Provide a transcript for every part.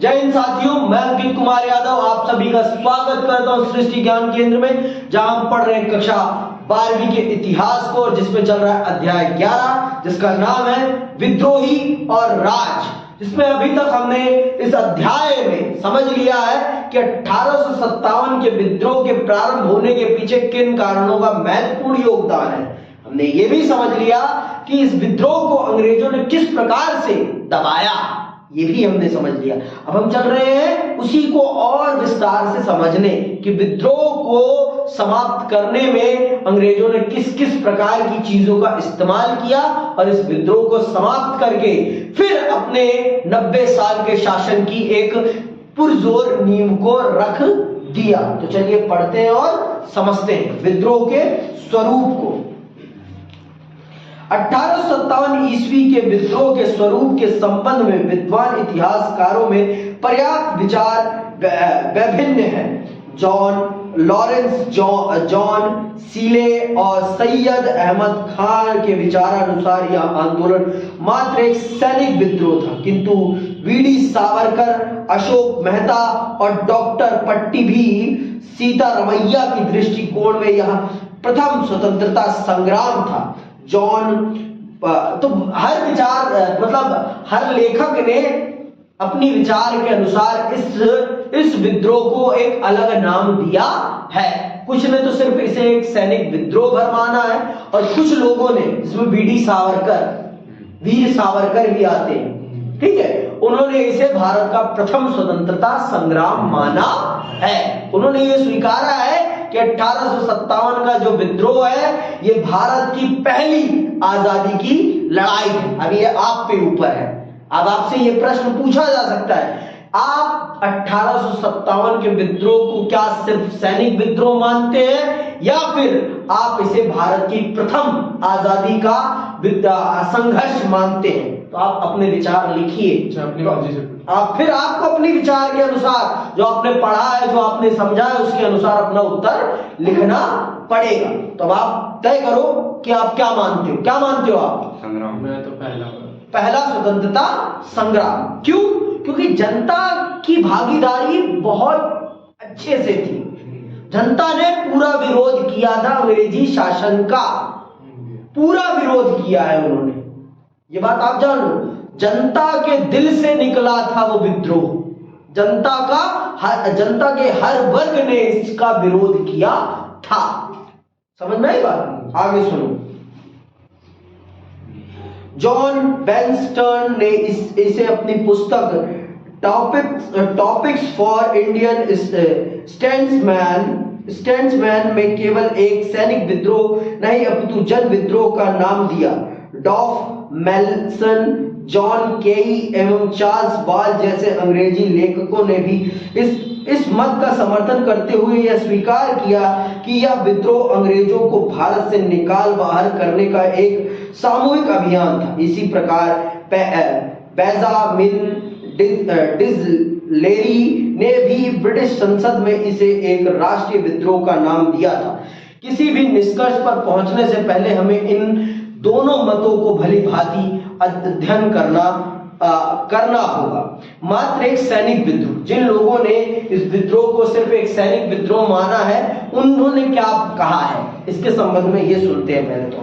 जय हिंद साथियों, मैं अंकित कुमार यादव आप सभी का स्वागत करता हूं सृष्टि ज्ञान केंद्र में, जहां हम पढ़ रहे हैं कक्षा 12वीं के इतिहास को, जिसमें चल रहा है अध्याय 11 जिसका नाम है विद्रोही और राज। जिसमें अभी तक हमने इस अध्याय में समझ लिया है कि 1857 के विद्रोह के प्रारंभ होने के पीछे किन कारणों का महत्वपूर्ण योगदान है। हमने ये भी समझ लिया कि इस विद्रोह को अंग्रेजों ने किस प्रकार से दबाया, ये भी हमने समझ लिया। अब हम चल रहे हैं उसी को और विस्तार से समझने कि विद्रोह को समाप्त करने में अंग्रेजों ने किस किस प्रकार की चीजों का इस्तेमाल किया और इस विद्रोह को समाप्त करके फिर अपने 90 साल के शासन की एक पुरजोर नींव को रख दिया। तो चलिए पढ़ते हैं और समझते हैं विद्रोह के स्वरूप को। 1857 ईस्वी के विद्रोह के स्वरूप के संबंध में विद्वान इतिहासकारों में पर्याप्त विचार विभिन्न हैं। जॉन लॉरेंस, जॉन सीले और सैयद अहमद खान के विचारानुसार यह आंदोलन मात्र एक सैनिक विद्रोह था, किंतु वीडी सावरकर, अशोक मेहता और डॉक्टर पट्टी भी सीतारमैया की दृष्टिकोण में यह प्रथम स्वतंत्रता संग्राम था। जॉन तो हर विचार मतलब हर लेखक ने अपनी विचार के अनुसार इस विद्रोह को एक अलग नाम दिया है। कुछ ने तो सिर्फ इसे एक सैनिक विद्रोह भर माना है और कुछ लोगों ने, जिसमें वीर सावरकर भी आते हैं, ठीक है, उन्होंने इसे भारत का प्रथम स्वतंत्रता संग्राम माना है। उन्होंने ये स्वीकारा है कि 1857 का जो विद्रोह है ये भारत की पहली आजादी की लड़ाई है। अब ये आप पे ऊपर है। अब आपसे ये प्रश्न पूछा जा सकता है, आप 1857 के विद्रोह को क्या सिर्फ सैनिक विद्रोह मानते हैं या फिर आप इसे भारत की प्रथम आजादी का संघर्ष मानते हैं? तो आप अपने विचार लिखिए। आप फिर आपको अपने विचार के अनुसार, जो आपने पढ़ा है, जो आपने समझा है, उसके अनुसार अपना उत्तर लिखना पड़ेगा। तो अब आप तय करो कि आप क्या मानते हो। क्या मानते हो आप? संग्राम। मैं तो पहला स्वतंत्रता संग्राम। क्यों? क्योंकि जनता की भागीदारी बहुत अच्छे से थी। जनता ने पूरा विरोध किया था अंग्रेजी शासन का, पूरा विरोध किया है उन्होंने। ये बात आप जान लो, जनता के दिल से निकला था वो विद्रोह। जनता के हर वर्ग ने इसका विरोध किया था। समझ में आई बात? आगे सुनो। जॉन बेनस्टर्न ने इसे अपनी पुस्तक टॉपिक्स फॉर इंडियन स्टैट्समैन में केवल एक सैनिक विद्रोह नहीं अपितु जन विद्रोह का नाम दिया। डॉफ मेल्सन, जॉन केई एवं चार्ल्स बॉल जैसे अंग्रेजी लेखकों ने भी इस मत का समर्थन करते हुए यह स्वीकार किया कि यह विद्रोह अंग्रेजों को भारत से निकाल बाहर करने का एक सामूहिक अभियान था। इसी प्रकार बेंजामिन डिसलेरी ने भी ब्रिटिश संसद में इसे एक राष्ट्रीय विद्रोह का नाम दिया था। किसी भी निष्कर्ष पर पहुंचने से पहले हमें इन दोनों मतों को भली भांति अध्ययन करना होगा। मात्र एक सैनिक विद्रोह, जिन लोगों ने इस विद्रोह को सिर्फ एक सैनिक विद्रोह माना है, उन्होंने क्या कहा है इसके संबंध में ये सुनते हैं पहले तो।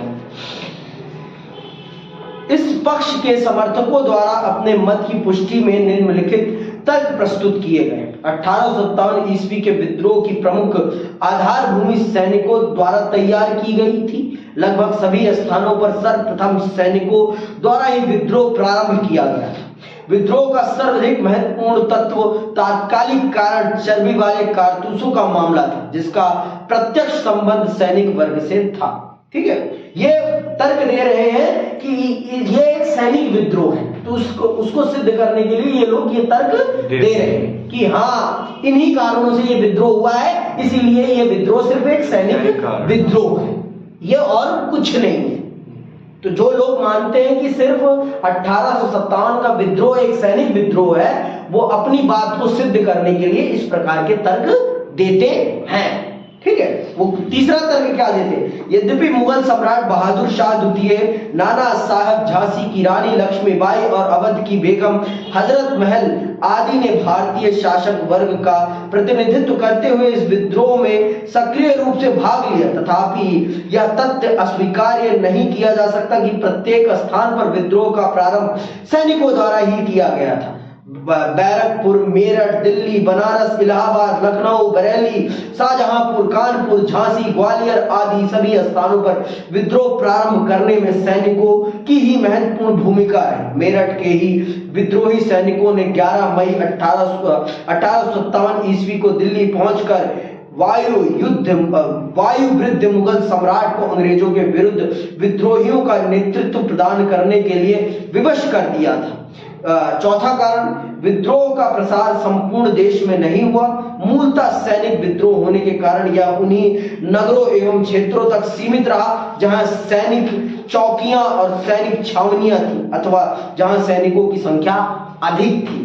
इस पक्ष के समर्थकों द्वारा अपने मत की पुष्टि में निम्नलिखित तर्क प्रस्तुत किए गए। 1857 ईस्वी के विद्रोह की प्रमुख आधारभूमि सैनिकों द्वारा तैयार की गई थी। लगभग सभी स्थानों पर सर्वप्रथम सैनिकों द्वारा ही विद्रोह प्रारंभ किया गया था। विद्रोह का सर्वाधिक महत्वपूर्ण तत्व तात्कालिक कारण चर्बी वाले कारतूसों का मामला था, जिसका प्रत्यक्ष संबंध सैनिक वर्ग से था। ठीक है, ये तर्क दे रहे हैं कि ये एक सैनिक विद्रोह है, तो उसको सिद्ध करने के लिए ये लोग ये तर्क दे रहे हैं कि हाँ, इन्हीं कारणों से ये विद्रोह हुआ है, इसीलिए ये विद्रोह सिर्फ एक सैनिक विद्रोह है, ये और कुछ नहीं है। तो जो लोग मानते हैं कि सिर्फ 1857 का विद्रोह एक सैनिक विद्रोह है, वो अपनी बात को सिद्ध करने के लिए इस प्रकार के तर्क देते हैं। ठीक है, वो तीसरा तर्क क्या देते, यद्यपि मुगल सम्राट बहादुर शाह द्वितीय, नाना साहब झांसी की रानी लक्ष्मीबाई और अवध की बेगम हजरत महल आदि ने भारतीय शासक वर्ग का प्रतिनिधित्व करते हुए इस विद्रोह में सक्रिय रूप से भाग लिया, तथापि यह तथ्य अस्वीकार्य नहीं किया जा सकता कि प्रत्येक स्थान पर विद्रोह का प्रारंभ सैनिकों द्वारा ही किया गया था। बैरकपुर, मेरठ, दिल्ली, बनारस, इलाहाबाद, लखनऊ, बरेली, शाहजहांपुर, कानपुर, झांसी, ग्वालियर आदि सभी स्थानों पर विद्रोह प्रारंभ करने में सैनिकों की ही महत्वपूर्ण भूमिका है। मेरठ के ही विद्रोही सैनिकों ने 11 मई 1857 ईस्वी को दिल्ली पहुंचकर वायु वृद्ध मुगल सम्राट को अंग्रेजों के विरुद्ध विद्रोहियों का नेतृत्व प्रदान करने के लिए विवश कर दिया था। चौथा कारण, विद्रोह का प्रसार संपूर्ण देश में नहीं हुआ। मूलतः सैनिक विद्रोह होने के कारण यह उन्हीं नगरों एवं क्षेत्रों तक सीमित रहा जहां सैनिक चौकियां और सैनिक छावनियां थी अथवा जहां सैनिकों की संख्या अधिक थी।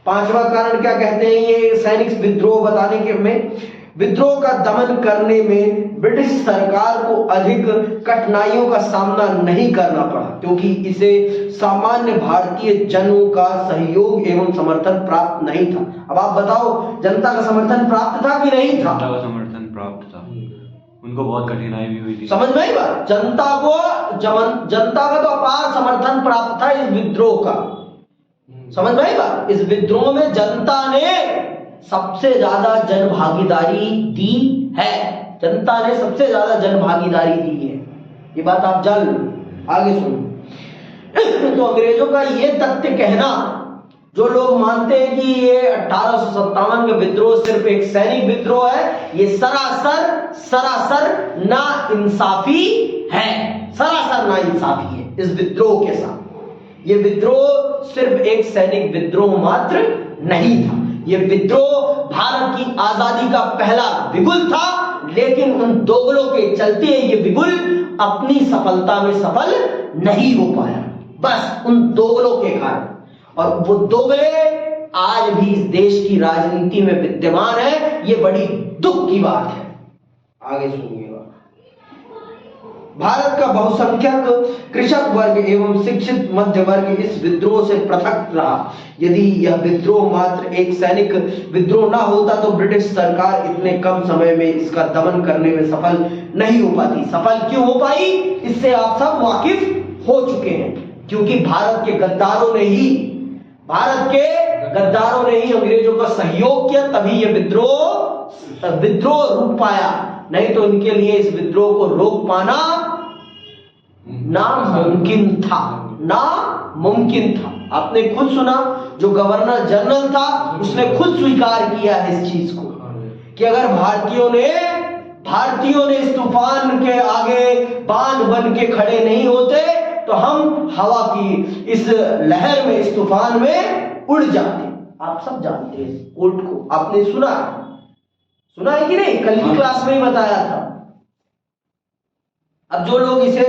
पांचवा कारण क्या कहते हैं ये सैनिक विद्रोह बताने के में, विद्रोह का दमन करने में ब्रिटिश सरकार को अधिक कठिनाइयों का सामना नहीं करना पड़ा क्योंकि इसे सामान्य भारतीय जनों का सहयोग एवं समर्थन प्राप्त नहीं था। अब आप बताओ, जनता का समर्थन प्राप्त था कि नहीं था? जनता का समर्थन प्राप्त था, उनको बहुत कठिनाई भी हुई थी। समझ में आई बात? जनता का तो अपार समर्थन प्राप्त था इस विद्रोह का। समझ में आई बात? इस विद्रोह में जनता ने सबसे ज्यादा जन भागीदारी दी है। जनता ने सबसे ज्यादा जन भागीदारी दी है, ये बात आप जान लो। आगे सुनो। तो अंग्रेजों का ये तथ्य कहना, जो लोग मानते हैं कि ये 1857 का विद्रोह सिर्फ एक सैनिक विद्रोह है, ये सरासर ना इंसाफी है। सरासर ना इंसाफी है इस विद्रोह के साथ। ये विद्रोह सिर्फ एक सैनिक विद्रोह मात्र नहीं था। ये विद्रोह भारत की आजादी का पहला बिगुल था, लेकिन उन दोगलों के चलते ये बिगुल अपनी सफलता में सफल नहीं हो पाया, बस उन दोगलों के कारण। और वो दोगले आज भी इस देश की राजनीति में विद्यमान है, ये बड़ी दुख की बात है। आगे सुनिएगा। भारत का बहुसंख्यक कृषक वर्ग एवं शिक्षित मध्य वर्ग इस विद्रोह से पृथक रहा। यदि यह विद्रोह मात्र एक सैनिक विद्रोह ना होता तो ब्रिटिश सरकार इतने कम समय में इसका दमन करने में सफल नहीं हो पाती। सफल क्यों हो पाई, इससे आप सब वाकिफ हो चुके हैं, क्योंकि भारत के गद्दारों ने ही अंग्रेजों का सहयोग किया, तभी यह विद्रोह रूप पाया। नहीं तो इनके लिए इस विद्रोह को रोक पाना नामुमकिन था। आपने खुद सुना, जो गवर्नर जनरल था उसने खुद स्वीकार किया है इस चीज को कि अगर भारतीयों ने इस तूफान के आगे बांध बन के खड़े नहीं होते तो हम हवा की इस लहर में, इस तूफान में उड़ जाते। आप सब जानते हैं इस कोट को, आपने सुना है कि नहीं? कल की क्लास में ही बताया था। अब जो लोग इसे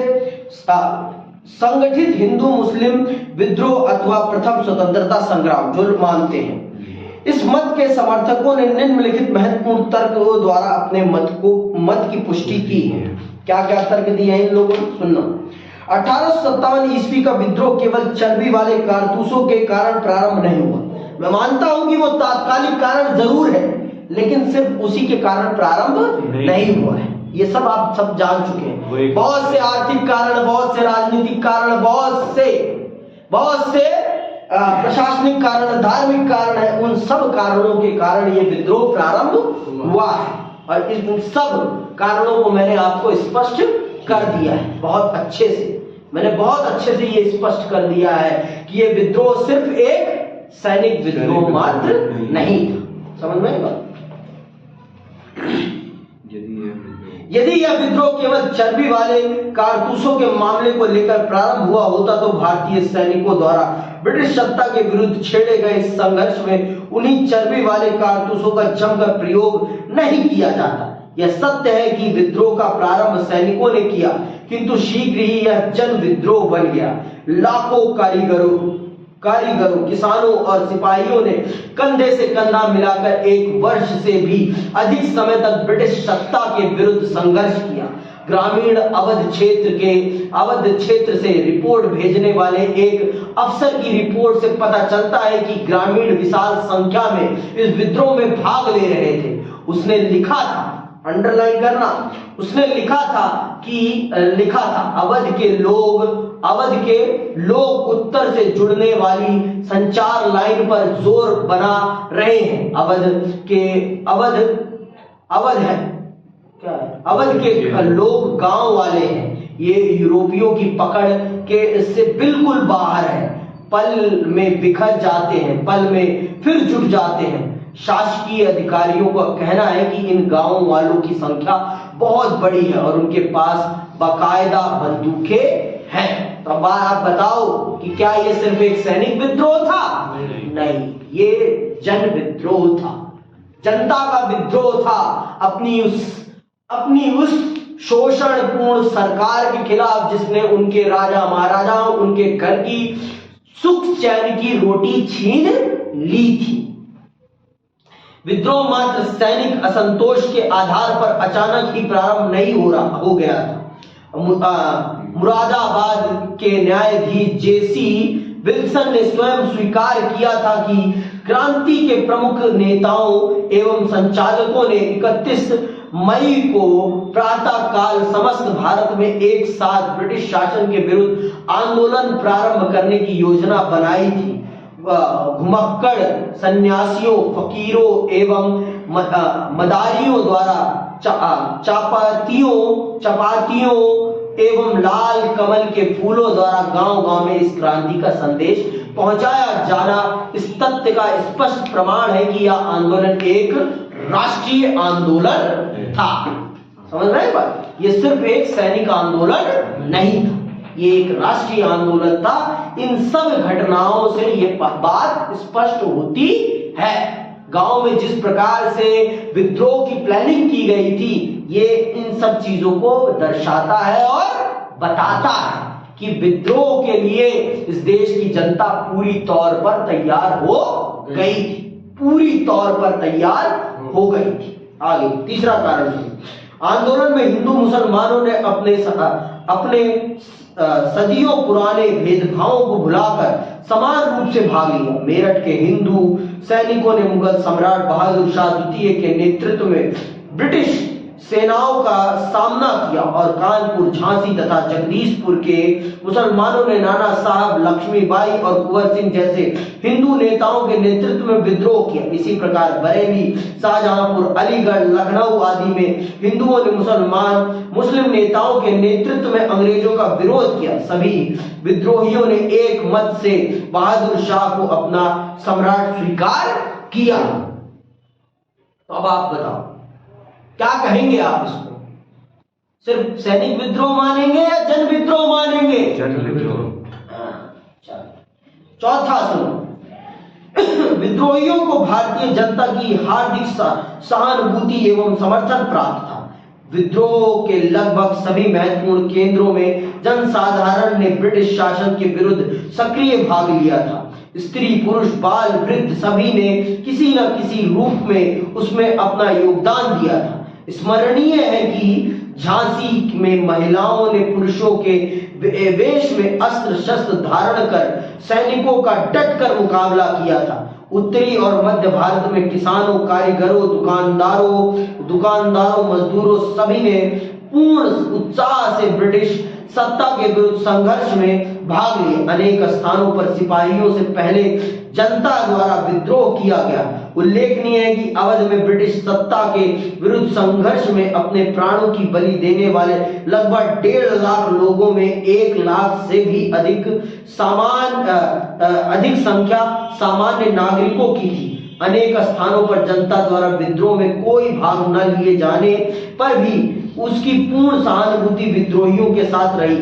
संगठित हिंदू मुस्लिम विद्रोह अथवा प्रथम स्वतंत्रता संग्राम जो मानते हैं, इस मत के समर्थकों ने निम्नलिखित महत्वपूर्ण तर्कों द्वारा अपने मत की पुष्टि की है। क्या क्या तर्क दिए हैं इन लोगों ने, सुनना। 1857 ईस्वी का विद्रोह केवल चर्बी वाले कारतूसों के कारण प्रारंभ नहीं हुआ। मैं मानता हूं कि वो तात्कालिक कारण जरूर है, लेकिन सिर्फ उसी के कारण प्रारंभ नहीं हुआ है। ये सब आप सब जान चुके हैं। बहुत से आर्थिक कारण, बहुत से राजनीतिक कारण, बहुत से प्रशासनिक कारण, धार्मिक कारण है। उन सब कारणों के कारण ये विद्रोह प्रारंभ हुआ है, और इन सब कारणों को मैंने आपको स्पष्ट कर दिया है बहुत अच्छे से। मैंने बहुत अच्छे से ये स्पष्ट कर दिया है कि ये विद्रोह सिर्फ एक सैनिक विद्रोह मात्र नहीं था। समझ में आएगा? यदि यह विद्रोह केवल चर्बी वाले कारतूसों के मामले को लेकर प्रारंभ हुआ होता तो भारतीय सैनिकों द्वारा ब्रिटिश सत्ता के विरुद्ध छेड़े गए इस संघर्ष में उन्हीं चर्बी वाले कारतूसों का जमकर प्रयोग नहीं किया जाता। यह सत्य है कि विद्रोह का प्रारंभ सैनिकों ने किया, किंतु शीघ्र ही यह जन विद्रोह बन गया। लाखों कारीगरों, किसानों और सिपाहियों ने कंधे से कंधा मिलाकर 1 वर्ष से भी अधिक समय तक ब्रिटिश सत्ता के विरुद्ध संघर्ष किया। ग्रामीण अवध क्षेत्र से रिपोर्ट भेजने वाले एक अफसर की रिपोर्ट से पता चलता है कि ग्रामीण विशाल संख्या में इस विद्रोह में भाग ले रहे थे। उसने लिखा था, अंडरलाइन करना, उसने लिखा था अवध के लोग उत्तर से जुड़ने वाली संचार लाइन पर जोर बना रहे हैं। अवध के लोग गांव वाले हैं। ये यूरोपियों की पकड़ के इससे बिल्कुल बाहर है। पल में बिखर जाते हैं, पल में फिर जुट जाते हैं। शासकीय अधिकारियों का कहना है कि इन गांव वालों की संख्या बहुत बड़ी है और उनके पास बाकायदा बंदूकें हैं। तो अब आप बताओ कि क्या ये सिर्फ एक सैनिक विद्रोह था? नहीं, ये जन विद्रोह था, जनता का विद्रोह था अपनी उस शोषणपूर्ण सरकार के खिलाफ जिसने उनके राजा महाराजाओं, उनके घर की सुख चैन की रोटी छीन ली थी। विद्रोह मात्र सैनिक असंतोष के आधार पर अचानक ही प्रारंभ नहीं हो गया था। मुरादाबाद के न्यायाधीश जेसी विल्सन ने स्वयं स्वीकार किया था कि क्रांति के प्रमुख नेताओं एवं संचालकों ने 31 मई को प्रातः काल समस्त भारत में एक साथ ब्रिटिश शासन के विरुद्ध आंदोलन प्रारंभ करने की योजना बनाई थी। घुमक्कड़ सन्यासियों, फकीरों एवं मदारियों द्वारा चपातियों एवं लाल कमल के फूलों द्वारा गांव-गांव में इस क्रांति का संदेश पहुंचाया जाना इस तथ्य का स्पष्ट प्रमाण है कि यह आंदोलन एक राष्ट्रीय आंदोलन था। समझ रहे हैं बात? ये सिर्फ एक सैनिक आंदोलन नहीं था, ये एक राष्ट्रीय आंदोलन था। इन सब घटनाओं से ये बात स्पष्ट होती है। गांव में जिस प्रकार से विद्रोह की प्लानिंग की गई थी, ये इन सब चीजों को दर्शाता है और बताता है कि विद्रोह के लिए इस देश की जनता पूरी तौर पर तैयार हो गई थी, पूरी तौर पर तैयार हो गई थी। आगे तीसरा कारण है, आंदोलन में हिंदू मुसलमानों ने अपने सदियों पुराने भेदभावों को भुलाकर समान रूप से भाग लिया। मेरठ के हिंदू सैनिकों ने मुगल सम्राट बहादुर शाह द्वितीय के नेतृत्व में ब्रिटिश सेनाओं का सामना किया और कानपुर, झांसी तथा जगदीशपुर के मुसलमानों ने नाना साहब, लक्ष्मीबाई और कुंवर सिंह जैसे हिंदू नेताओं के नेतृत्व में विद्रोह किया। इसी प्रकार बरेली, शाहजहांपुर, अलीगढ़, लखनऊ आदि में हिंदुओं ने मुस्लिम नेताओं के नेतृत्व में अंग्रेजों का विरोध किया। सभी विद्रोहियों ने एक मत से बहादुर शाह को अपना सम्राट स्वीकार किया। तो अब आप बताओ क्या कहेंगे आप इसको? सिर्फ सैनिक विद्रोह मानेंगे या जन विद्रोह मानेंगे? जन विद्रोह। चौथा सुनो, विद्रोहियों को भारतीय जनता की हार्दिक सहानुभूति एवं समर्थन प्राप्त था। विद्रोह के लगभग सभी महत्वपूर्ण केंद्रों में जनसाधारण ने ब्रिटिश शासन के विरुद्ध सक्रिय भाग लिया था। स्त्री, पुरुष, बाल, वृद्ध सभी ने किसी न किसी रूप में उसमें अपना योगदान दिया था। स्मरणीय है कि झांसी में महिलाओं ने पुरुषों के वेश में अस्त्र शस्त्र धारण कर सैनिकों का डटकर मुकाबला किया था। उत्तरी और मध्य भारत में किसानों, कारीगरों, दुकानदारों, मजदूरों सभी ने पूर्ण उत्साह से ब्रिटिश सत्ता के विरुद्ध संघर्ष में भाग लिए। अनेक स्थानों पर सिपाहियों से पहले जनता द्वारा विद्रोह किया गया। उल्लेखनीय है कि अवध में ब्रिटिश सत्ता के विरुद्ध संघर्ष में अपने प्राणों की बलि देने वाले लगभग 1.5 लाख लोगों में 1 लाख से भी अधिक संख्या सामान्य नागरिकों की थी। अनेक स्थानों पर जनता द्वारा विद्रोह में कोई भाग न लिए जाने पर भी उसकी पूर्ण सहानुभूति विद्रोहियों के साथ रही।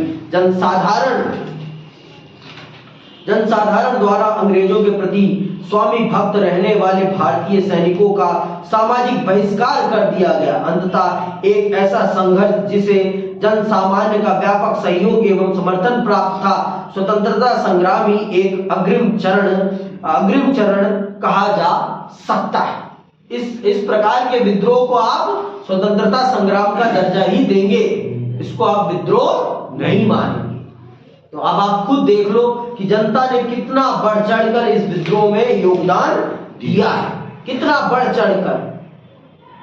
जनसाधारण द्वारा अंग्रेजों के प्रति स्वामी भक्त रहने वाले भारतीय सैनिकों का सामाजिक बहिष्कार कर दिया गया। अंततः एक ऐसा संघर्ष जिसे जन सामान्य का व्यापक सहयोग एवं समर्थन प्राप्त था। स्वतंत्रता संग्राम ही एक अग्रिम चरण कहा जा सकता है। इस प्रकार के विद्रोह को आप स्वतंत्रता संग्राम का दर्जा ही देंगे, इसको आप विद्रोह नहीं मानेंगे। तो अब आप खुद देख लो कि जनता ने कितना बढ़ चढ़कर इस विद्रोह में योगदान दिया है, कितना बढ़ चढ़कर।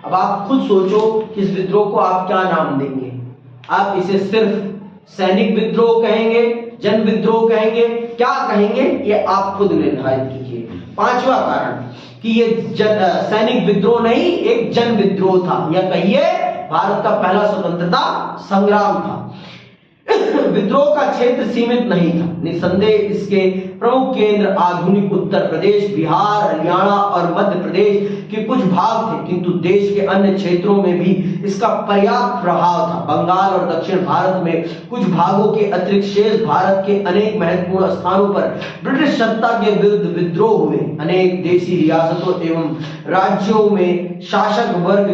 अब आप खुद सोचो कि इस विद्रोह को आप क्या नाम देंगे। आप इसे सिर्फ सैनिक विद्रोह कहेंगे, जन विद्रोह कहेंगे, क्या कहेंगे, ये आप खुद निर्धारित कीजिए। पांचवा कारण कि ये सैनिक विद्रोह नहीं, एक जन विद्रोह था, या कहिए भारत का पहला स्वतंत्रता संग्राम था। विद्रोह का क्षेत्र सीमित नहीं था। निसंदेह इसके प्रमुख केंद्र आधुनिक उत्तर प्रदेश, बिहार, हरियाणा और मध्य प्रदेश के कुछ भाग थे, किंतु देश के अन्य क्षेत्रों में भी इसका पर्याप्त प्रभाव था। बंगाल और दक्षिण भारत में कुछ भागों के अतिरिक्त शेष भारत के अनेक महत्वपूर्ण स्थानों पर ब्रिटिश सत्ता के विरुद्ध विद्रोह हुए। अनेक देशी रियासतों एवं राज्यों में शासक वर्ग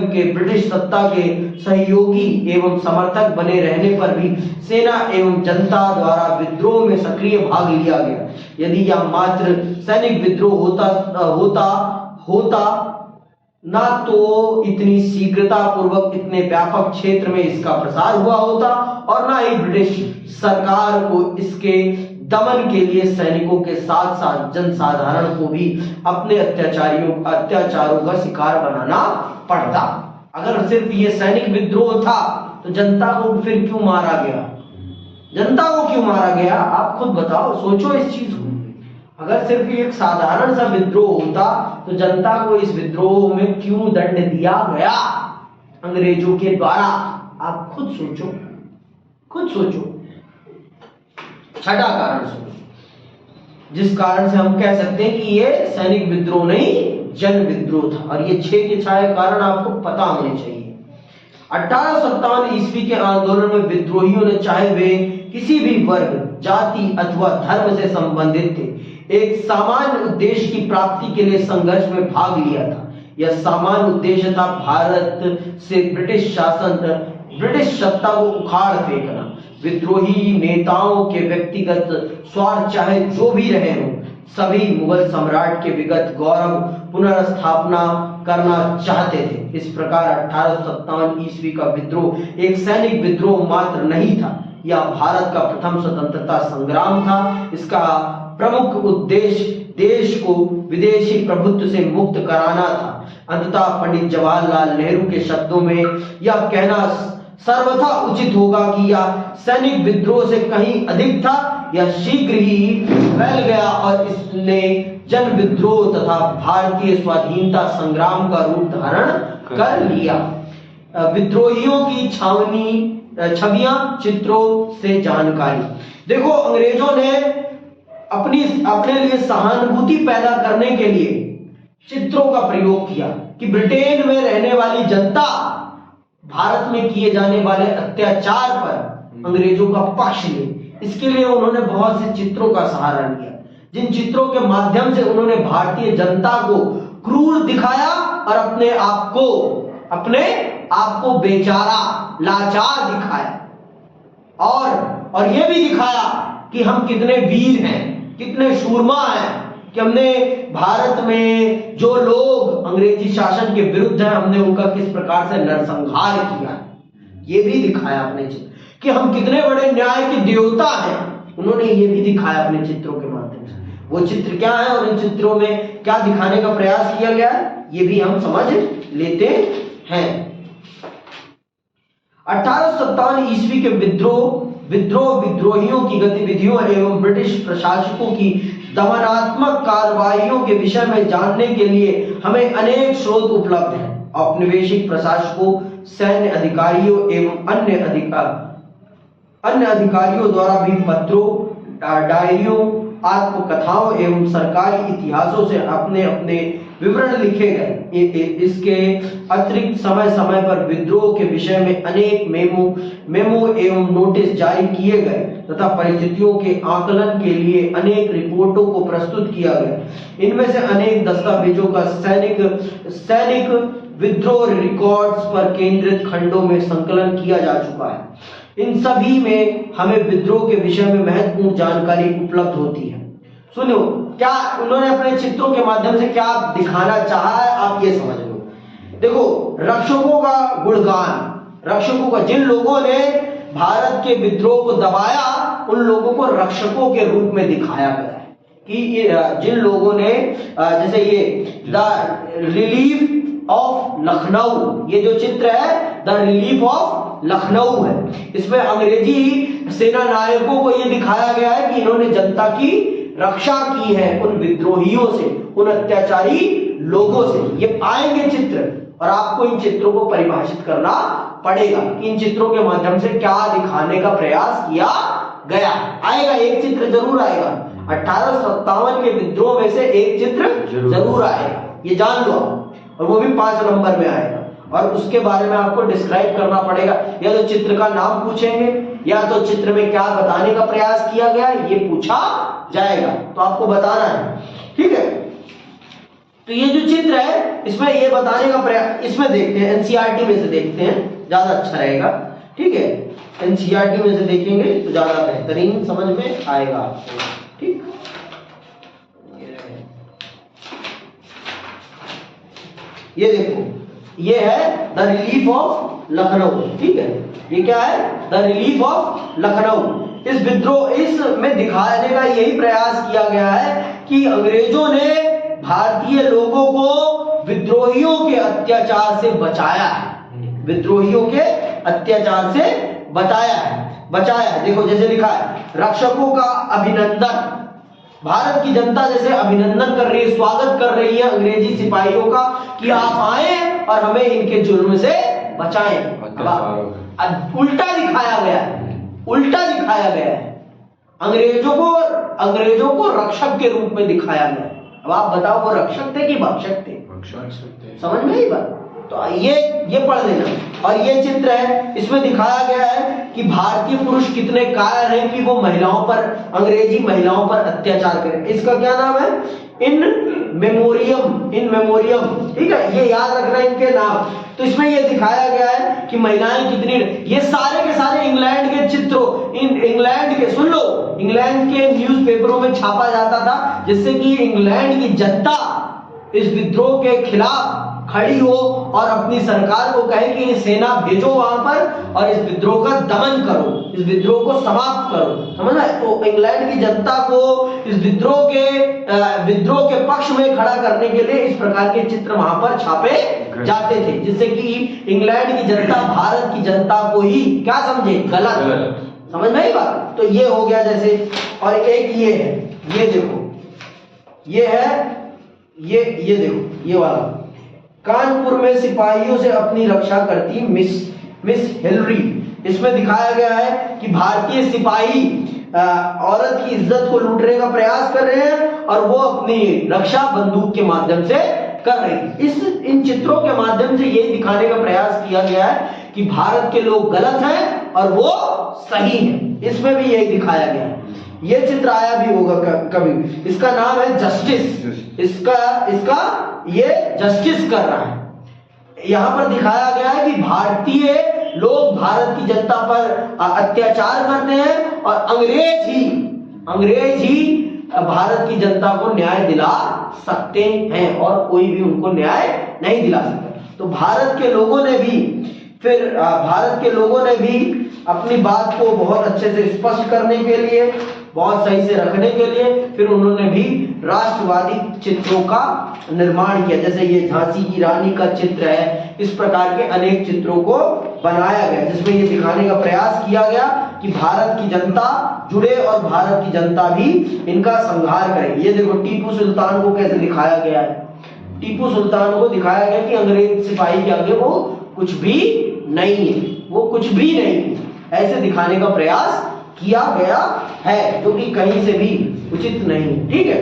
के ब्रिटिश सत्ता के सहयोगी एवं समर्थक बने रहने पर भी सेना एवं जनता द्वारा विद्रोह में सक्रिय भाग लिया गया। यदि यह मात्र सैनिक विद्रोह होता ना तो इतनी शीघ्रता पूर्वक इतने व्यापक क्षेत्र में इसका प्रसार हुआ होता, और ना ही ब्रिटिश सरकार को इसके दमन के लिए सैनिकों के साथ साथ जनसाधारण को भी अपने अत्याचारों का शिकार बनाना पड़ता। अगर सिर्फ ये सैनिक विद्रोह था तो जनता को फिर क्यों मारा गया? जनता को क्यों मारा गया? आप खुद बताओ, सोचो इस चीज को। अगर सिर्फ एक साधारण सा विद्रोह होता तो जनता को इस विद्रोह में क्यों दंड दिया गया अंग्रेजों के द्वारा? आप खुद सोचो, खुद सोचो। छठा कारण सुनो, जिस कारण से हम कह सकते हैं कि ये सैनिक विद्रोह नहीं, जन विद्रोह था, और ये 6 के 6 कारण आपको पता होने चाहिए। 1857 ईस्वी के आंदोलन में विद्रोहियों ने, चाहे वे किसी भी वर्ग, जाति अथवा धर्म से संबंधित थे, एक सामान्य उद्देश्य की प्राप्ति के लिए संघर्ष में भाग लिया था। यह सामान्य उद्देश्य था भारत से ब्रिटिश सत्ता को उखाड़ फेंकना। विद्रोही नेताओं के व्यक्तिगत स्वार्थ चाहे जो भी रहे हों, सभी मुगल सम्राट के विगत गौरव पुनर्स्थापना करना चाहते थे। इस प्रकार 1857 ईस्वी का विद्रोह एक सैनिक विद्रोह मात्र नहीं था, यह भारत का प्रथम स्वतंत्रता संग्राम था। इसका प्रमुख उद्देश्य देश को विदेशी प्रभुत्व से मुक्त कराना था। अंततः पंडित जवाहरलाल नेहरू के शब्दों में यह कहना सर्वथा उचित होगा कि यह सैनिक विद्रोह से कहीं अधिक था। यह शीघ्र ही फैल गया और इसने जन विद्रोह तथा भारतीय स्वाधीनता संग्राम का रूप धारण कर लिया। विद्रोहियों की छवियां, चित्रों से जानकारी। देखो, अंग्रेजों ने अपने लिए सहानुभूति पैदा करने के लिए चित्रों का प्रयोग किया कि ब्रिटेन में रहने वाली जनता भारत में किए जाने वाले अत्याचार पर अंग्रेजों का पक्ष ले। इसके लिए उन्होंने बहुत से चित्रों का सहारा लिया, जिन चित्रों के माध्यम से उन्होंने भारतीय जनता को क्रूर दिखाया और अपने आप को बेचारा, लाचार दिखाया, और यह भी दिखाया कि हम कितने वीर हैं, कितने शूरमा हैं, कि हमने भारत में जो लोग अंग्रेजी शासन के विरुद्ध हैं, हमने उनका किस प्रकार से नरसंहार किया। ये भी दिखाया अपने चित्र कि हम कितने बड़े न्याय के देवता हैं। उन्होंने ये भी दिखाया अपने चित्रों के माध्यम से। वो चित्र क्या है और इन चित्रों में क्या दिखाने का प्रयास किया गया है, ये भी हम समझ लेते हैं। 1857 ईस्वी के विद्रोहियों की गतिविधियों एवं ब्रिटिश प्रशासकों की दमनात्मक कार्रवाइयों के विषय में जानने के लिए हमें अनेक स्रोत उपलब्ध हैं। औपनिवेशिक प्रशासकों, सैन्य अधिकारियों एवं अन्य अधिकारियों द्वारा भी पत्रों, डायरियों, आत्मकथाओं एवं सरकारी इतिहासों से अपने विवरण लिखे गए। इसके अतिरिक्त समय समय पर विद्रोह के विषय में अनेक मेमो एवं नोटिस जारी किए गए तथा परिस्थितियों के आकलन के लिए अनेक रिपोर्टों को प्रस्तुत किया गया। इनमें से अनेक दस्तावेजों का सैनिक विद्रोह रिकॉर्ड्स पर केंद्रित खंडों में संकलन किया जा चुका है। इन सभी में हमें विद्रोह के विषय में महत्वपूर्ण जानकारी उपलब्ध होती है। सुनो, क्या उन्होंने अपने चित्रों के माध्यम से क्या दिखाना चाहा है, आप ये समझ लो। देखो, रक्षकों का गुणगान, रक्षकों का, जिन लोगों ने भारत के विद्रोह को दबाया उन लोगों को रक्षकों के रूप में दिखाया गया है कि जिन लोगों ने जैसे ये द रिलीफ ऑफ लखनऊ, ये जो चित्र है द रिलीफ ऑफ लखनऊ है, इसमें अंग्रेजी सेना नायकों को ये दिखाया गया है कि इन्होंने जनता की रक्षा की है उन विद्रोहियों से, उन अत्याचारी लोगों से। ये आएंगे चित्र और आपको इन चित्रों को परिभाषित करना पड़ेगा। इन चित्रों के माध्यम से क्या दिखाने का प्रयास किया गया, आएगा एक चित्र जरूर आएगा। 1857 के विद्रोह में से एक चित्र जरूर आएगा, ये जान लो, और वो भी 5 नंबर में आएगा। और उसके बारे में आपको डिस्क्राइब करना पड़ेगा, या तो चित्र का नाम पूछेंगे या तो चित्र में क्या बताने का प्रयास किया गया ये पूछा जाएगा, तो आपको बताना है, ठीक है। तो ये जो चित्र है इसमें ये बताने का प्रयास, इसमें देखते हैं एनसीईआरटी में से देखते हैं, ज्यादा अच्छा रहेगा, ठीक है। एनसीईआरटी में से देखेंगे तो ज्यादा बेहतरीन समझ में आएगा आपको, ठीक। ये देखो, ये है द रिलीफ ऑफ लखनऊ, ठीक है। ये क्या है, द रिलीफ ऑफ लखनऊ। इस विद्रोह, इसमें दिखाने का यही प्रयास किया गया है कि अंग्रेजों ने भारतीय लोगों को विद्रोहियों के अत्याचार से बचाया है, विद्रोहियों के अत्याचार से बचाया है। देखो जैसे लिखा है, रक्षकों का अभिनंदन, भारत की जनता जैसे अभिनंदन कर रही है, स्वागत कर रही है अंग्रेजी सिपाहियों का कि आप आए और हमें इनके जुल्म से बचाएं। उल्टा दिखाया गया है, उल्टा दिखाया गया है, अंग्रेजों को रक्षक के रूप में दिखाया गया है। अब आप बताओ वो रक्षक थे कि भक्षक थे? समझ में आई बात? तो ये पढ़ लेना। और ये चित्र है, इसमें दिखाया गया है कि भारतीय पुरुष कितने कायर हैं कि वो महिलाओं पर, अंग्रेजी महिलाओं पर अत्याचार करें। इसका क्या नाम है, इन मेमोरियम, ठीक है, ये याद रखना इनके नाम। तो इसमें ये दिखाया गया है कि महिलाएं कितनी, ये सारे के सारे इंग्लैंड के चित्रों, इंग्लैंड के, सुन लो, इंग्लैंड के न्यूज़पेपरों में छापा जाता था, जिससे कि इंग्लैंड की जनता इस विद्रोह के खिलाफ खड़ी हो और अपनी सरकार को कहे कि सेना भेजो वहां पर और इस विद्रोह का दमन करो, इस विद्रोह को समाप्त करो, समझ आए? तो इंग्लैंड की जनता को इस विद्रोह के पक्ष में खड़ा करने के लिए इस प्रकार के चित्र वहां पर छापे जाते थे, जिससे कि इंग्लैंड की जनता भारत की जनता को ही क्या समझे, गलत। समझ में आई बात? तो ये हो गया जैसे। और एक ये है, ये देखो, ये है, ये देखो, ये वाला, कानपुर में सिपाहियों से अपनी रक्षा करती मिस हिलरी। इसमें दिखाया गया है कि भारतीय सिपाही औरत की इज्जत को लूटने का प्रयास कर रहे हैं और वो अपनी रक्षा बंदूक के माध्यम से कर रही है। इन चित्रों के माध्यम से यही दिखाने का प्रयास किया गया है कि भारत के लोग गलत हैं और वो सही हैं। इसमें भी यही दिखाया गया है। ये चित्र आया भी होगा कभी, इसका नाम है जस्टिस। इसका ये जस्टिस कर रहा है। यहां पर दिखाया गया है कि भारतीय लोग भारत की जनता पर अत्याचार करते हैं और अंग्रेज ही भारत की जनता को न्याय दिला सकते हैं और कोई भी उनको न्याय नहीं दिला सकता। तो भारत के लोगों ने भी अपनी बात को बहुत अच्छे से स्पष्ट करने के लिए, बहुत सही से रखने के लिए फिर उन्होंने भी राष्ट्रवादी चित्रों का निर्माण किया। जैसे ये झांसी की रानी का चित्र है, इस प्रकार के अनेक चित्रों को बनाया गया जिसमें ये दिखाने का प्रयास किया गया कि भारत की जनता जुड़े और भारत की जनता भी इनका संहार करे। ये देखो टीपू सुल्तान को कैसे दिखाया गया है। टीपू सुल्तान को दिखाया गया कि अंग्रेज सिपाही के आगे वो कुछ भी नहीं है, वो कुछ भी नहीं है, ऐसे दिखाने का प्रयास किया गया है, जो कि कहीं से भी उचित नहीं। ठीक है,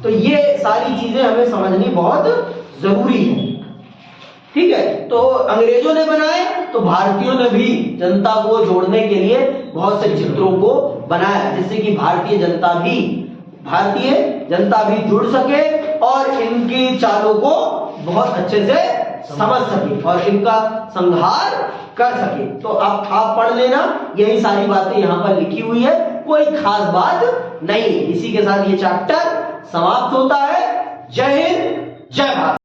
तो ये सारी चीजें हमें समझनी बहुत जरूरी है। ठीक है, तो अंग्रेजों ने बनाए तो भारतीयों ने भी जनता को जोड़ने के लिए बहुत से चित्रों को बनाया, जिससे कि भारतीय जनता भी जुड़ सके और इनकी चालों को बहुत अच्छे से समझ सके और इनका संहार कर सके। तो अब आप पढ़ लेना, यही सारी बातें यहाँ पर लिखी हुई है, कोई खास बात नहीं। इसी के साथ ये चैप्टर समाप्त होता है। जय हिंद, जय भारत।